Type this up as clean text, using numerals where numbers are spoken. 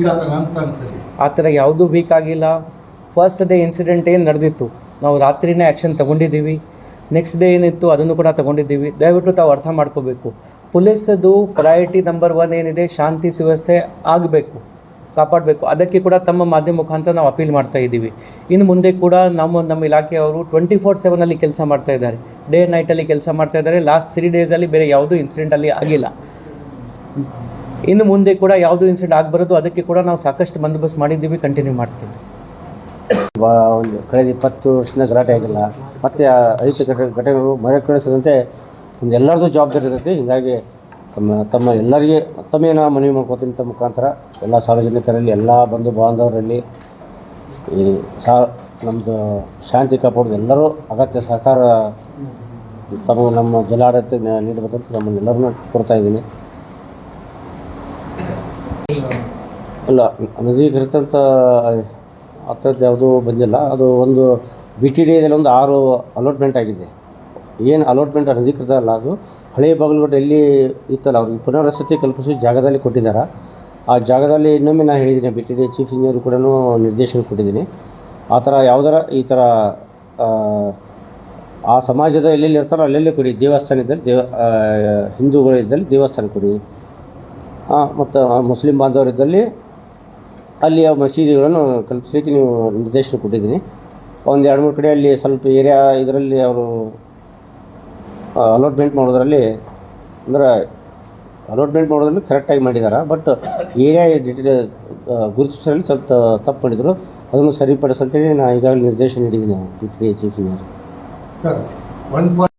Weak ಆತನ ಅಂತ ಅನಿಸ್ತದೆ. ಆ ಥರ ಯಾವುದೂ ವೀಕ್ ಆಗಿಲ್ಲ. ಫಸ್ಟ್ ಡೇ ಇನ್ಸಿಡೆಂಟ್ ಏನು ನಡೆದಿತ್ತು ನಾವು ರಾತ್ರಿನೇ ಆ್ಯಕ್ಷನ್ ತೊಗೊಂಡಿದ್ದೀವಿ. ನೆಕ್ಸ್ಟ್ ಡೇ ಏನಿತ್ತು ಅದನ್ನು ಕೂಡ ತೊಗೊಂಡಿದ್ದೀವಿ. ದಯವಿಟ್ಟು ತಾವು ಅರ್ಥ ಮಾಡ್ಕೋಬೇಕು, ಪೊಲೀಸದು ಪ್ರಯಾರಿಟಿ ನಂಬರ್ 1 ಏನಿದೆ, ಶಾಂತಿ ಸುವ್ಯವಸ್ಥೆ ಆಗಬೇಕು, ಕಾಪಾಡಬೇಕು. ಅದಕ್ಕೆ ಕೂಡ ತಮ್ಮ ಮಾಧ್ಯಮ ಮುಖಾಂತರ ನಾವು ಅಪೀಲ್ ಮಾಡ್ತಾ ಇದ್ದೀವಿ. ಇನ್ನು ಮುಂದೆ ಕೂಡ ನಮ್ಮ ಇಲಾಖೆಯವರು 24/7 ಕೆಲಸ ಮಾಡ್ತಾ ಇದ್ದಾರೆ, ಡೇ ನೈಟಲ್ಲಿ ಕೆಲಸ ಮಾಡ್ತಾ ಇದ್ದಾರೆ. ಲಾಸ್ಟ್ 3 ಡೇಸಲ್ಲಿ ಬೇರೆ ಯಾವುದೂ ಇನ್ಸಿಡೆಂಟಲ್ಲಿ ಆಗಿಲ್ಲ. ಇನ್ನು ಮುಂದೆ ಕೂಡ ಯಾವುದೂ ಇನ್ಸಿಡೆಂಟ್ ಆಗಬಾರದು, ಅದಕ್ಕೆ ಕೂಡ ನಾವು ಸಾಕಷ್ಟು ಬಂದೋಬಸ್ತ್ ಮಾಡಿದ್ದೀವಿ, ಕಂಟಿನ್ಯೂ ಮಾಡ್ತೀವಿ. ಒಂದು ಕಳೆದ 20 ವರ್ಷದಿಂದ ಗಲಾಟೆ ಆಗಿಲ್ಲ. ಮತ್ತು ಅಹಿತ ಘಟನೆಗಳು ಮರುಕಳಿಸದಂತೆ ಒಂದು ಎಲ್ಲರದ್ದು ಜವಾಬ್ದಾರಿ ಇರುತ್ತೆ. ಹೀಗಾಗಿ ತಮ್ಮ ಎಲ್ಲರಿಗೆ ಮತ್ತೊಮ್ಮೆ ನಾನು ಮನವಿ ಮಾಡ್ಕೊತೀನಿ, ತಮ್ಮ ಮುಖಾಂತರ ಎಲ್ಲ ಸಾರ್ವಜನಿಕರಲ್ಲಿ, ಎಲ್ಲ ಬಂಧು ಬಾಂಧವರಲ್ಲಿ ಈ ನಮ್ಮದು ಶಾಂತಿ ಕಾಪಾಡೋದು ಎಲ್ಲರೂ ಅಗತ್ಯ ಸಹಕಾರ ನಮ್ಮ ಜಿಲ್ಲಾಡಳಿತ ನೀಡಬೇಕಂತ ನಮ್ಮನ್ನೆಲ್ಲರನ್ನೂ ಕೊಡ್ತಾಯಿದ್ದೀನಿ. ಅಲ್ಲ, ಅನಧಿಕೃತ ಅಂತ ಅಂಥದ್ದು ಯಾವುದೂ ಬಂದಿಲ್ಲ. ಅದು ಒಂದು BTDದಲ್ಲಿ ಒಂದು 6 ಅಲಾಟ್ಮೆಂಟ್ ಆಗಿದೆ. ಏನು ಅಲಾಟ್ಮೆಂಟ್ ಅನಧಿಕೃತ ಅಲ್ಲ, ಅದು ಹಳೆಯ ಬಾಗಲಕೋಟೆ ಎಲ್ಲಿ ಇತ್ತಲ್ಲ ಅವ್ರಿಗೆ ಪುನರ್ವಸತಿ ಕಲ್ಪಿಸಿ ಜಾಗದಲ್ಲಿ ಕೊಟ್ಟಿದ್ದಾರೆ. ಆ ಜಾಗದಲ್ಲಿ ಇನ್ನೊಮ್ಮೆ ನಾನು ಹೇಳಿದ್ದೀನಿ, BTD ಚೀಫ್ ಇಂಜಿನಿಯರ್ ಕೂಡ ನಿರ್ದೇಶನ ಕೊಟ್ಟಿದ್ದೀನಿ. ಆ ಥರ ಯಾವುದರ ಈ ಥರ ಆ ಸಮಾಜದ ಎಲ್ಲೆಲ್ಲಿ ಇರ್ತಾರೋ ಅಲ್ಲೆಲ್ಲೇ ಕೊಡಿ. ದೇವಸ್ಥಾನ ಇದ್ದಲ್ಲಿ ಹಿಂದೂಗಳಿದ್ದಲ್ಲಿ ದೇವಸ್ಥಾನ ಕೊಡಿ, ಮತ್ತು ಮುಸ್ಲಿಂ ಬಾಂಧವರಿದ್ದಲ್ಲಿ ಅಲ್ಲಿ ಆ ಮಸೀದಿಗಳನ್ನು ಕಲ್ಪಿಸಲಿಕ್ಕೆ ನೀವು ನಿರ್ದೇಶನ ಕೊಟ್ಟಿದ್ದೀನಿ. ಒಂದು 2-3 ಕಡೆ ಅಲ್ಲಿ ಸ್ವಲ್ಪ ಏರಿಯಾ ಇದರಲ್ಲಿ ಅವರು ಅಲಾಟ್ಮೆಂಟ್ ಮಾಡೋದ್ರಲ್ಲಿ ಕರೆಕ್ಟಾಗಿ ಮಾಡಿದ್ದಾರೆ. ಬಟ್ ಏರಿಯಾ ಗುರುತಿಸೋದ್ರಲ್ಲಿ ಸ್ವಲ್ಪ ತಪ್ಪು ಮಾಡಿದರು. ಅದನ್ನು ಸರಿಪಡಿಸಂತೇಳಿ ನಾನು ಈಗಾಗಲೇ ನಿರ್ದೇಶನ ನೀಡಿದ್ದೀನಿ BTD ಚೀಫ್ ಇಂಜಿನಿಯರ್.